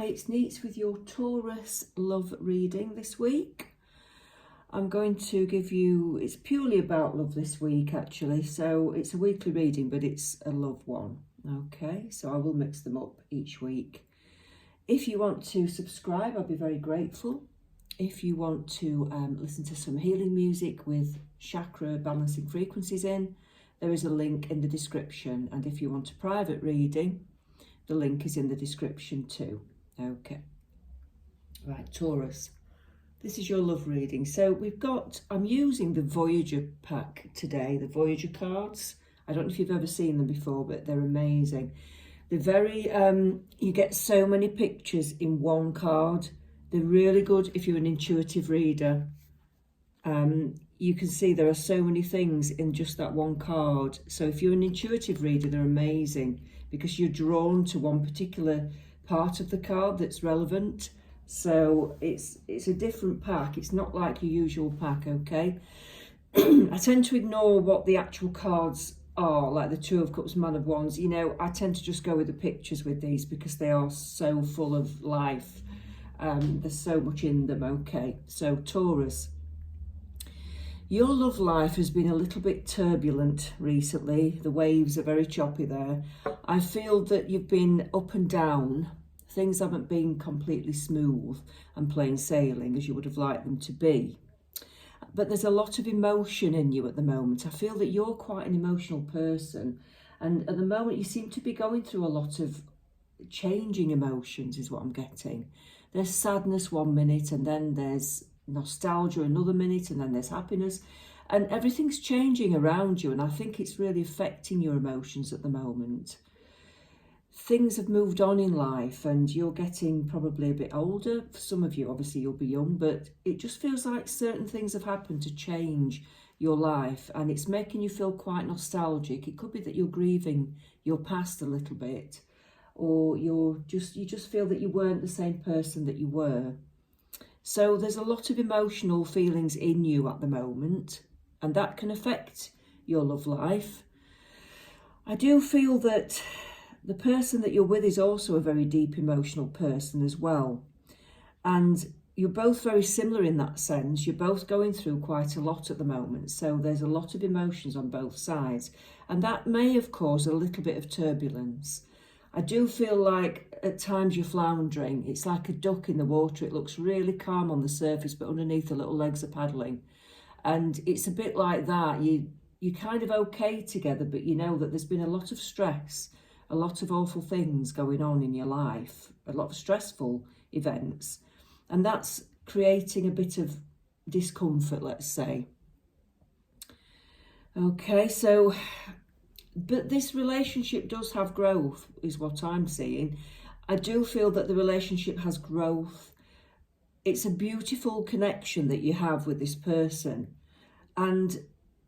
Hi, it's Neets with your Taurus love reading this week. I'm going to give you, it's purely about love this week actually, so it's a weekly reading but it's a love one. Okay, so I will mix them up each week. If you want to subscribe, I'll be very grateful. If you want to listen to some healing music with chakra balancing frequencies in, there is a link in the description, and if you want a private reading, the link is in the description too. Okay, right, Taurus, this is your love reading. So I'm using the Voyager pack today, the Voyager cards. I don't know if you've ever seen them before, but they're amazing. They're very, you get so many pictures in one card. They're really good if you're an intuitive reader. You can see there are so many things in just that one card. So if you're an intuitive reader, they're amazing because you're drawn to one particular part of the card that's relevant. So it's a different pack. It's not like your usual pack, okay? I tend to ignore what the actual cards are, like the Two of Cups, Man of Wands. You know, I tend to just go with the pictures with these because they are so full of life. There's so much in them, okay? So Taurus, your love life has been a little bit turbulent recently. The waves are very choppy there. I feel that you've been up and down. Things haven't been completely smooth and plain sailing as you would have liked them to be. But there's a lot of emotion in you at the moment. I feel that you're quite an emotional person. And at the moment you seem to be going through a lot of changing emotions is what I'm getting. There's sadness one minute, and then there's nostalgia another minute, and then there's happiness, and everything's changing around you, and I think it's really affecting your emotions at the moment. Things have moved on in life and you're getting probably a bit older. For some of you, obviously you'll be young, but it just feels like certain things have happened to change your life, and it's making you feel quite nostalgic. It could be that you're grieving your past a little bit, or you just feel that you weren't the same person that you were. So there's a lot of emotional feelings in you at the moment, and that can affect your love life. I do feel that the person that you're with is also a very deep emotional person as well. And you're both very similar in that sense. You're both going through quite a lot at the moment. So there's a lot of emotions on both sides. And that may have caused a little bit of turbulence. I do feel like at times you're floundering. It's like a duck in the water. It looks really calm on the surface, but underneath the little legs are paddling. And it's a bit like that. You're kind of okay together, but you know that there's been a lot of stress, a lot of awful things going on in your life, a lot of stressful events. And that's creating a bit of discomfort, let's say. Okay, so, but this relationship does have growth, is what I'm seeing. I do feel that the relationship has growth. It's a beautiful connection that you have with this person. And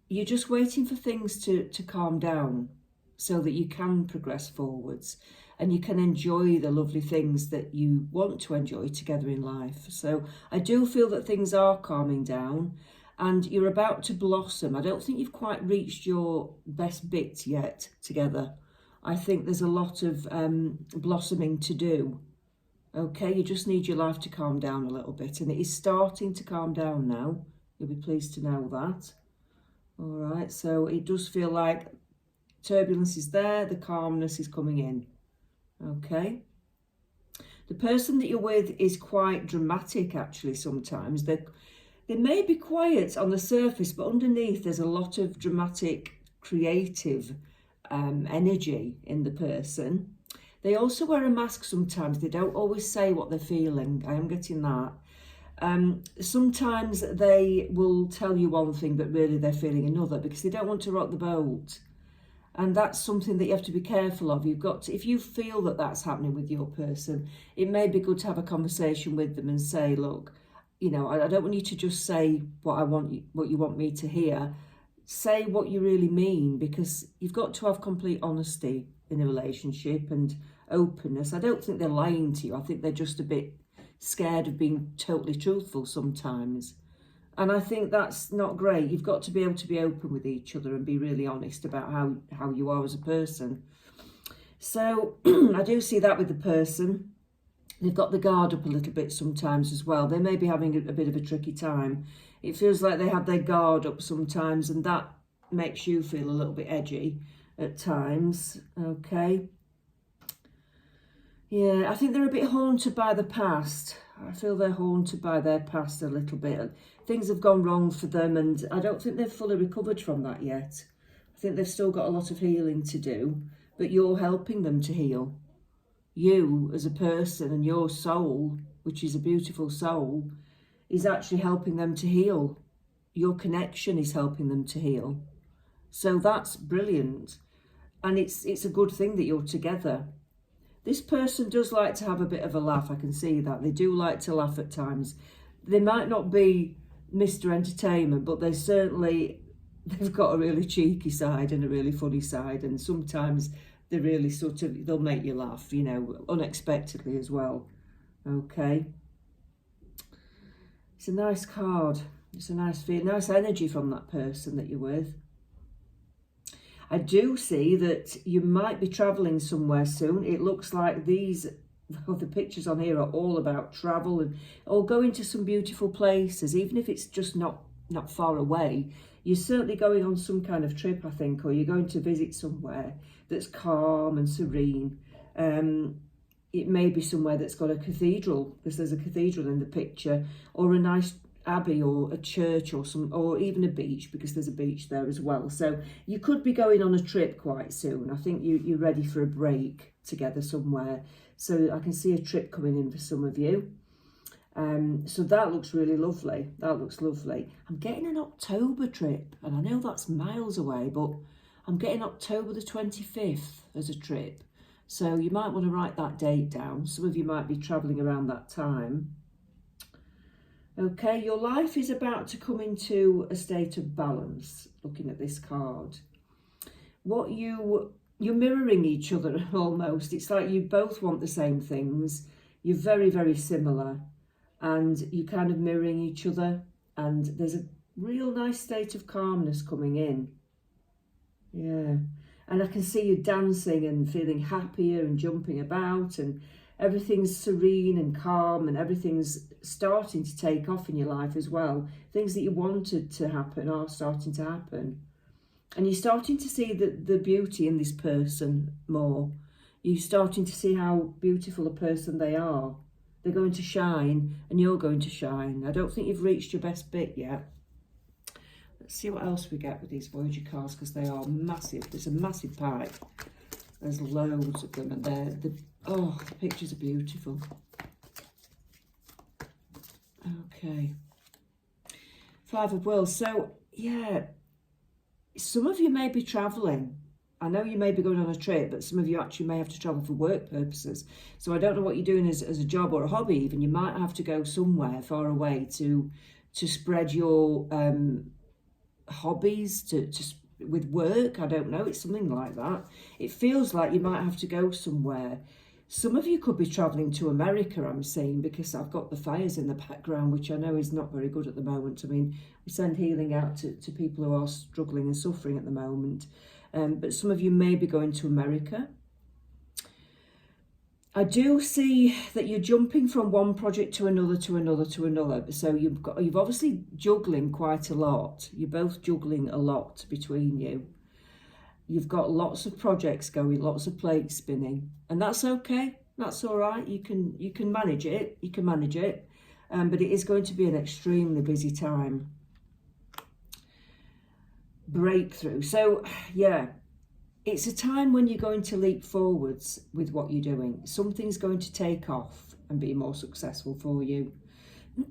you're just waiting for things to calm down so that you can progress forwards and you can enjoy the lovely things that you want to enjoy together in life. So I do feel that things are calming down and you're about to blossom. I don't think you've quite reached your best bit yet together. I think there's a lot of blossoming to do. Okay, you just need your life to calm down a little bit, and it is starting to calm down now. You'll be pleased to know that. All right, so it does feel like turbulence is there, the calmness is coming in. Okay. The person that you're with is quite dramatic actually sometimes. They may be quiet on the surface, but underneath there's a lot of dramatic, creative energy in the person. They also wear a mask sometimes. They don't always say what they're feeling. I am getting that. Sometimes they will tell you one thing, but really they're feeling another because they don't want to rock the boat. And that's something that you have to be careful of. You've got to, if you feel that that's happening with your person, it may be good to have a conversation with them and say, look, you know, I don't want you to just say what you want me to hear. Say what you really mean, because you've got to have complete honesty in a relationship and openness. I don't think they're lying to you. I think they're just a bit scared of being totally truthful sometimes. And I think that's not great. You've got to be able to be open with each other and be really honest about how you are as a person. So I do see that with the person. They've got the guard up a little bit sometimes as well. They may be having a bit of a tricky time. It feels like they have their guard up sometimes, and that makes you feel a little bit edgy at times. Okay. Yeah, I think they're a bit haunted by the past. I feel they're haunted by their past a little bit. Things have gone wrong for them, and I don't think they've fully recovered from that yet. I think they've still got a lot of healing to do, but you're helping them to heal. You as a person and your soul, which is a beautiful soul, is actually helping them to heal. Your connection is helping them to heal. So that's brilliant. And it's a good thing that you're together. This person does like to have a bit of a laugh. I can see that. They do like to laugh at times. They might not be Mr. Entertainment, but they've got a really cheeky side and a really funny side. And sometimes they really they'll make you laugh, you know, unexpectedly as well. Okay. It's a nice card. It's a nice feel, nice energy from that person that you're with. I do see that you might be travelling somewhere soon. It looks like the pictures on here are all about travel or going to some beautiful places, even if it's just not far away. You're certainly going on some kind of trip, I think, or you're going to visit somewhere that's calm and serene. It may be somewhere that's got a cathedral, because there's a cathedral in the picture, or a nice abbey or a church or even a beach, because there's a beach there as well. So you could be going on a trip quite soon. I think you're ready for a break together somewhere. So I can see a trip coming in for some of you. So that looks really lovely. That looks lovely. I'm getting an October trip, and I know that's miles away, but I'm getting October the 25th as a trip. So you might want to write that date down. Some of you might be travelling around that time. Okay, your life is about to come into a state of balance, looking at this card. You're mirroring each other almost. It's like you both want the same things. You're very, very similar, and you're kind of mirroring each other, and there's a real nice state of calmness coming in. Yeah, and I can see you dancing and feeling happier and jumping about, and everything's serene and calm, and everything's starting to take off in your life as well. Things that you wanted to happen are starting to happen. And you're starting to see the beauty in this person more. You're starting to see how beautiful a person they are. They're going to shine, and you're going to shine. I don't think you've reached your best bit yet. Let's see what else we get with these Voyager cards, because they are massive. There's a massive pack. There's loads of them, and the pictures are beautiful. Okay. Five of Worlds. So, yeah, some of you may be travelling. I know you may be going on a trip, but some of you actually may have to travel for work purposes. So I don't know what you're doing as a job or a hobby even. You might have to go somewhere far away to spread your hobbies with work. I don't know. It's something like that. It feels like you might have to go somewhere. Some of you could be travelling to America, I'm seeing, because I've got the fires in the background, which I know is not very good at the moment. I mean, we send healing out to people who are struggling and suffering at the moment. But some of you may be going to America. I do see that you're jumping from one project to another, to another, to another. So you've obviously juggling quite a lot. You're both juggling a lot between you. You've got lots of projects going, lots of plates spinning, and that's okay. That's all right. You can manage it. You can manage it, but it is going to be an extremely busy time. Breakthrough. So yeah, it's a time when you're going to leap forwards with what you're doing. Something's going to take off and be more successful for you.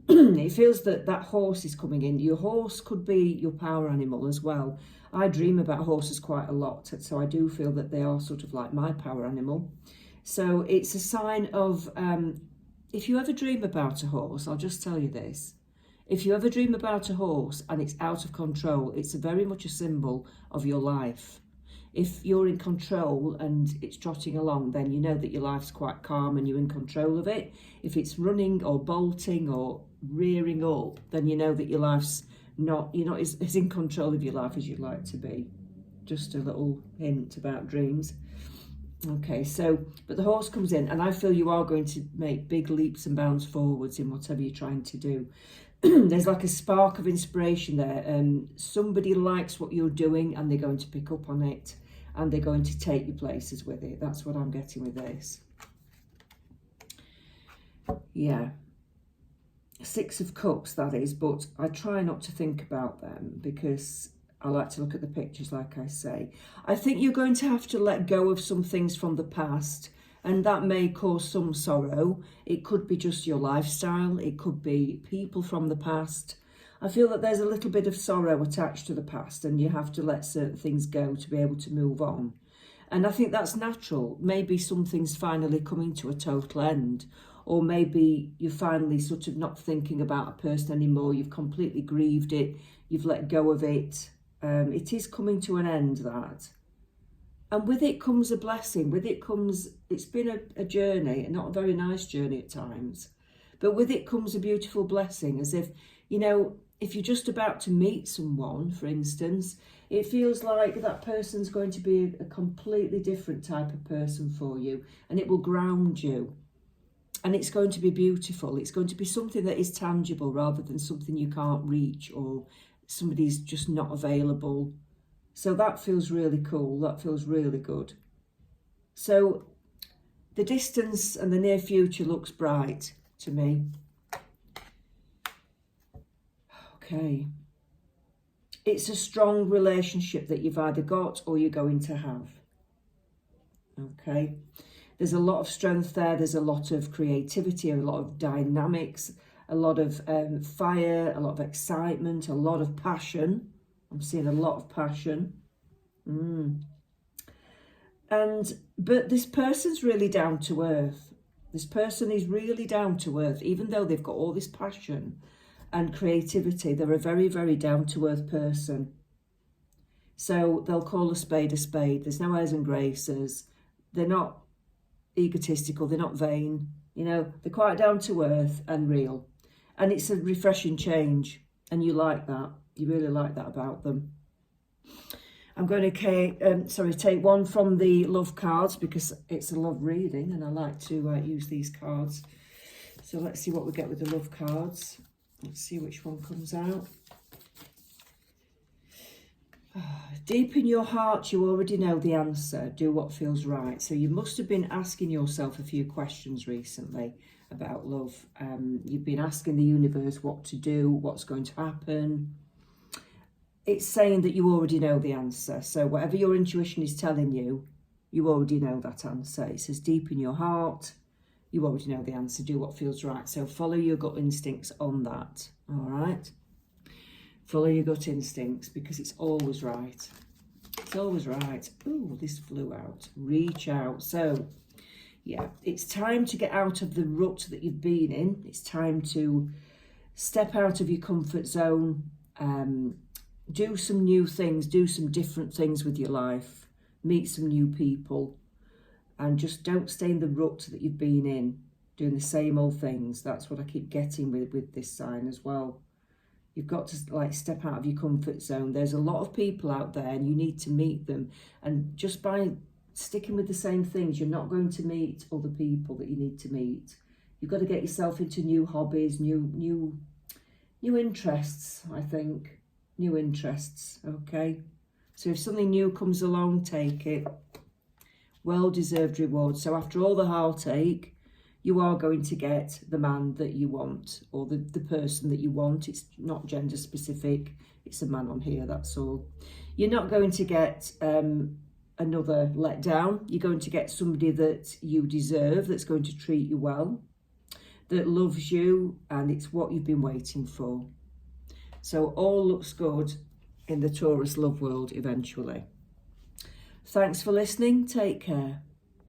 It feels that horse is coming in. Your horse could be your power animal as well. I dream about horses quite a lot, so I do feel that they are sort of like my power animal. So it's a sign of, if you ever dream about a horse, I'll just tell you this. If you ever dream about a horse and it's out of control, it's very much a symbol of your life. If you're in control and it's trotting along, then you know that your life's quite calm and you're in control of it. If it's running or bolting or rearing up, then you know that your life's you're not as in control of your life as you'd like to be. Just a little hint about dreams. Okay, so, but the horse comes in, and I feel you are going to make big leaps and bounds forwards in whatever you're trying to do. There's like a spark of inspiration there. Somebody likes what you're doing, and they're going to pick up on it, and they're going to take you places with it. That's what I'm getting with this. Yeah. Six of Cups, that is, but I try not to think about them because I like to look at the pictures, like I say. I think you're going to have to let go of some things from the past, and that may cause some sorrow. It could be just your lifestyle. It could be people from the past. I feel that there's a little bit of sorrow attached to the past, and you have to let certain things go to be able to move on. And I think that's natural. Maybe something's finally coming to a total end, or maybe you're finally sort of not thinking about a person anymore. You've completely grieved it. You've let go of it. It is coming to an end, that. And with it comes a blessing. With it comes, it's been a journey, not a very nice journey at times. But with it comes a beautiful blessing, as if, you know, if you're just about to meet someone, for instance, it feels like that person's going to be a completely different type of person for you, and it will ground you. And it's going to be beautiful. It's going to be something that is tangible rather than something you can't reach, or somebody's just not available. So that feels really cool. That feels really good. So the distance and the near future looks bright to me. Okay. It's a strong relationship that you've either got or you're going to have. Okay. There's a lot of strength there. There's a lot of creativity, a lot of dynamics, a lot of fire, a lot of excitement, a lot of passion. I'm seeing a lot of passion. But this person's really down to earth. This person is really down to earth. Even though they've got all this passion and creativity, they're a very, very down to earth person. So they'll call a spade a spade. There's no airs and graces. They're not egotistical, they're not vain, you know, they're quite down to earth and real. And it's a refreshing change, and you like that. You really like that about them. I'm going to take one from the love cards because it's a love reading and I like to use these cards. So let's see what we get with the love cards. Let's see which one comes out. Deep in your heart, you already know the answer. Do what feels right. So you must have been asking yourself a few questions recently about love. You've been asking the universe what to do, what's going to happen. It's saying that you already know the answer. So whatever your intuition is telling you, you already know that answer. It says deep in your heart, you already know the answer. Do what feels right. So follow your gut instincts on that. All right. Follow your gut instincts because it's always right. It's always right. Ooh, this flew out. Reach out. So, yeah, it's time to get out of the rut that you've been in. It's time to step out of your comfort zone. Do some new things. Do some different things with your life. Meet some new people. And just don't stay in the rut that you've been in, doing the same old things. That's what I keep getting with this sign as well. You've got to like step out of your comfort zone. There's a lot of people out there and you need to meet them. And just by sticking with the same things, you're not going to meet other people that you need to meet. You've got to get yourself into new hobbies, new interests, I think. New interests, okay? So if something new comes along, take it. Well-deserved reward. So after all the heartache, you are going to get the man that you want, or the person that you want. It's not gender specific. It's a man on here, that's all. You're not going to get another letdown. You're going to get somebody that you deserve, that's going to treat you well, that loves you, and it's what you've been waiting for. So all looks good in the Taurus love world eventually. Thanks for listening. Take care.